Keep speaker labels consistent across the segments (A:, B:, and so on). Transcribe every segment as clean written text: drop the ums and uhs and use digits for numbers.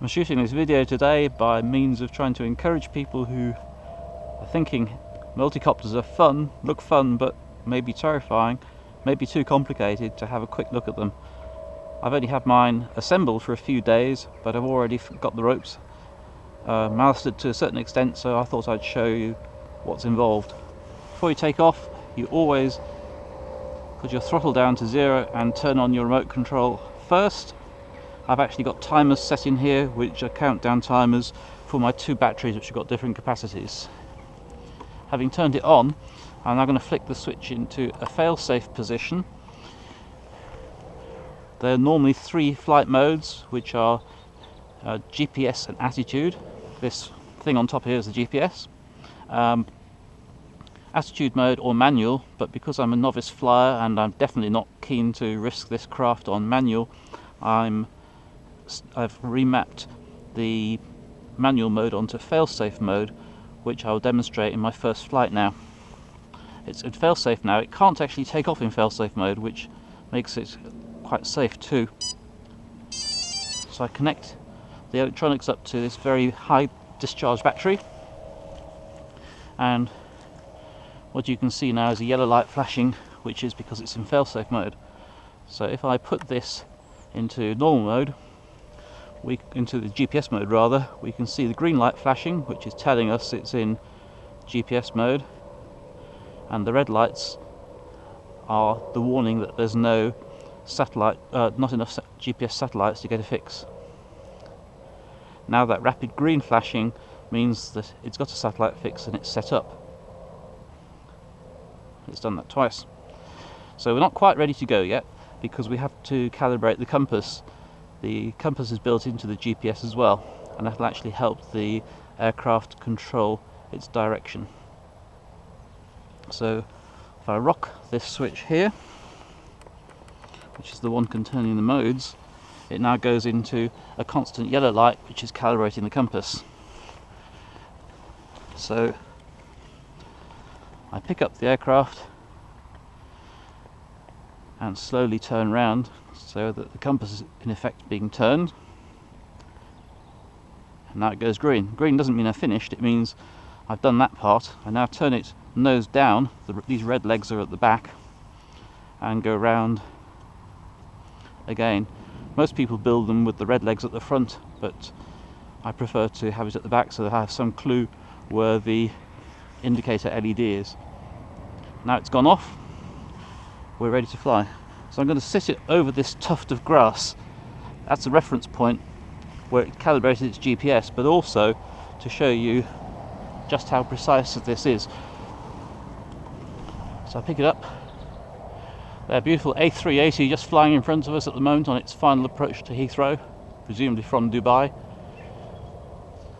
A: I'm shooting this video today by means of trying to encourage people who are thinking multicopters are fun, look fun, but maybe terrifying, maybe too complicated, to have a quick look at them. I've only had mine assembled for a few days, but I've already got the ropes mastered to a certain extent, so I thought I'd show you what's involved. Before you take off, you always put your throttle down to 0 and turn on your remote control first. I've actually got timers set in here, which are countdown timers for my two batteries, which have got different capacities. Having turned it on, I'm now going to flick the switch into a failsafe position. There are normally three flight modes, which are GPS and attitude. This thing on top here is the GPS. Attitude mode or manual, but because I'm a novice flyer and I'm definitely not keen to risk this craft on manual, I've remapped the manual mode onto failsafe mode, which I'll demonstrate in my first flight now. It's in failsafe now. It can't actually take off in failsafe mode, which makes it quite safe too. So I connect the electronics up to this very high discharge battery, and what you can see now is a yellow light flashing, which is because it's in failsafe mode. So if I put this into normal mode, into the GPS mode rather, we can see the green light flashing, which is telling us it's in GPS mode, and the red lights are the warning that there's no satellite, not enough GPS satellites to get a fix. Now that rapid green flashing means that it's got a satellite fix and it's set up. It's done that twice. So we're not quite ready to go yet, because we have to calibrate the compass. The compass is built into the GPS as well, and that'll actually help the aircraft control its direction. So if I rock this switch here, which is the one containing the modes, it now goes into a constant yellow light, which is calibrating the compass. So I pick up the aircraft and slowly turn round so that the compass is in effect being turned, and now it goes green. Green doesn't mean I've finished, it means I've done that part. I now turn it nose down, these red legs are at the back, and go round again. Most people build them with the red legs at the front, but I prefer to have it at the back so that I have some clue where the indicator LED is. Now it's gone off, we're ready to fly. So I'm going to sit it over this tuft of grass. That's a reference point where it calibrated its GPS, but also to show you just how precise this is. So I pick it up. Their beautiful A380 just flying in front of us at the moment on its final approach to Heathrow, presumably from Dubai.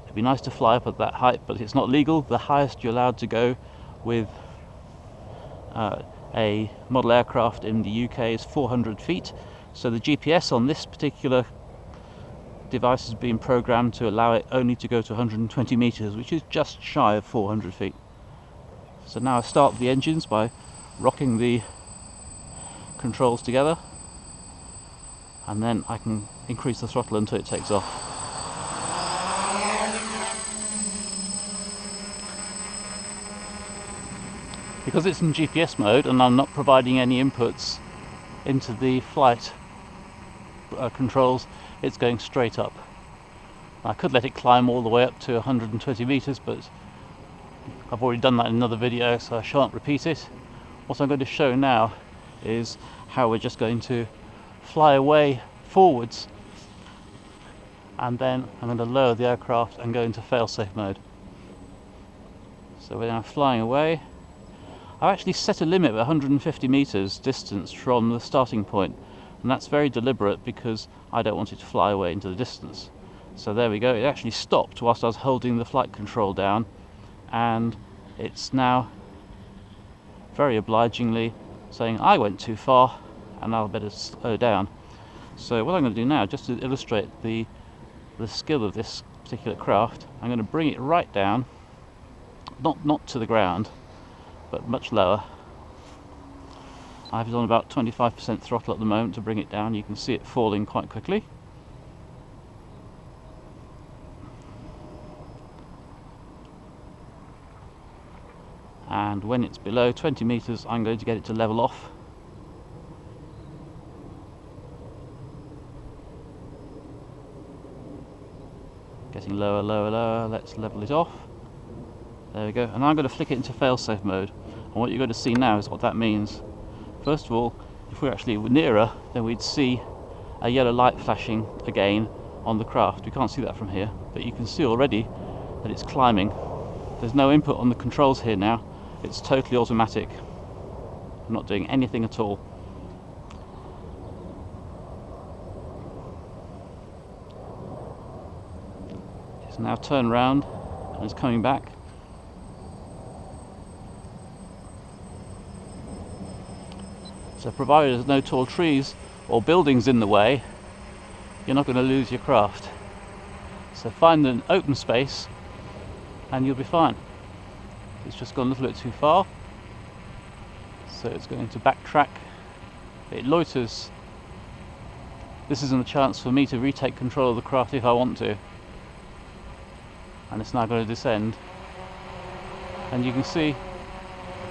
A: It'd be nice to fly up at that height, but it's not legal. The highest you're allowed to go with a model aircraft in the UK is 400 feet. So the GPS on this particular device has been programmed to allow it only to go to 120 meters, which is just shy of 400 feet. So now I start the engines by rocking the controls together, and then I can increase the throttle until it takes off. Because it's in GPS mode and I'm not providing any inputs into the flight controls, it's going straight up. I could let it climb all the way up to 120 meters, but I've already done that in another video, so I shan't repeat it. What I'm going to show now is how we're just going to fly away forwards, and then I'm going to lower the aircraft and go into failsafe mode. So we're now flying away. I've actually set a limit of 150 meters distance from the starting point, and that's very deliberate because I don't want it to fly away into the distance. So there we go, it actually stopped whilst I was holding the flight control down, and it's now very obligingly saying I went too far and I'll better slow down. So what I'm going to do now, just to illustrate the skill of this particular craft, I'm going to bring it right down, not to the ground, but much lower. I have it on about 25% throttle at the moment to bring it down. You can see it falling quite quickly. and when it's below 20 meters I'm going to get it to level off. Getting lower, lower, lower. Let's level it off. There we go. And I'm going to flick it into failsafe mode. And what you're going to see now is what that means. First of all, if we're actually nearer, then we'd see a yellow light flashing again on the craft. We can't see that from here, but you can see already that it's climbing. There's no input on the controls here now. It's totally automatic. I'm not doing anything at all. It's now turned round and it's coming back. So provided there's no tall trees or buildings in the way, you're not going to lose your craft. So find an open space and you'll be fine. It's just gone a little bit too far, so it's going to backtrack. It loiters. This isn't a chance for me to retake control of the craft if I want to. And it's now going to descend. And you can see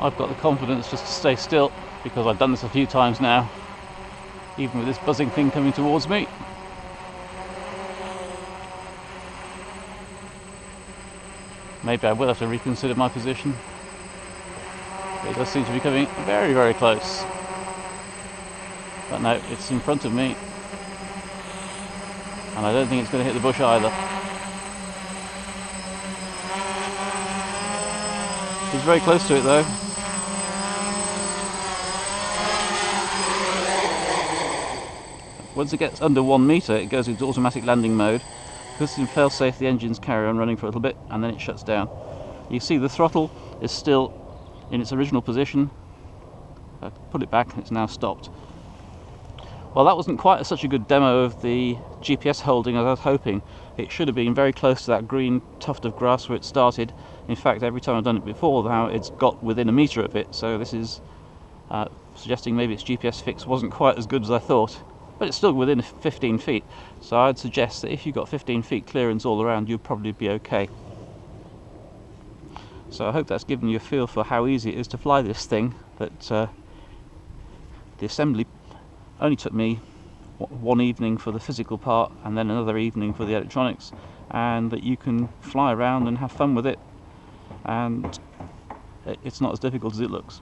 A: I've got the confidence just to stay still, because I've done this a few times now, even with this buzzing thing coming towards me. Maybe I will have to reconsider my position. But it does seem to be coming very, very close. But no, it's in front of me. And I don't think it's going to hit the bush either. It's very close to it though. Once it gets under 1 meter, it goes into automatic landing mode. Because it's in failsafe, the engines carry on running for a little bit and then it shuts down. You see the throttle is still in its original position. I put it back and it's now stopped. Well, that wasn't quite such a good demo of the GPS holding as I was hoping. It should have been very close to that green tuft of grass where it started. In fact, every time I've done it before now, it's got within a meter of it. So this is suggesting maybe its GPS fix wasn't quite as good as I thought. But it's still within 15 feet, so I'd suggest that if you've got 15 feet clearance all around, you'll probably be okay. So I hope that's given you a feel for how easy it is to fly this thing, that the assembly only took me one evening for the physical part and then another evening for the electronics, and that you can fly around and have fun with it, and it's not as difficult as it looks.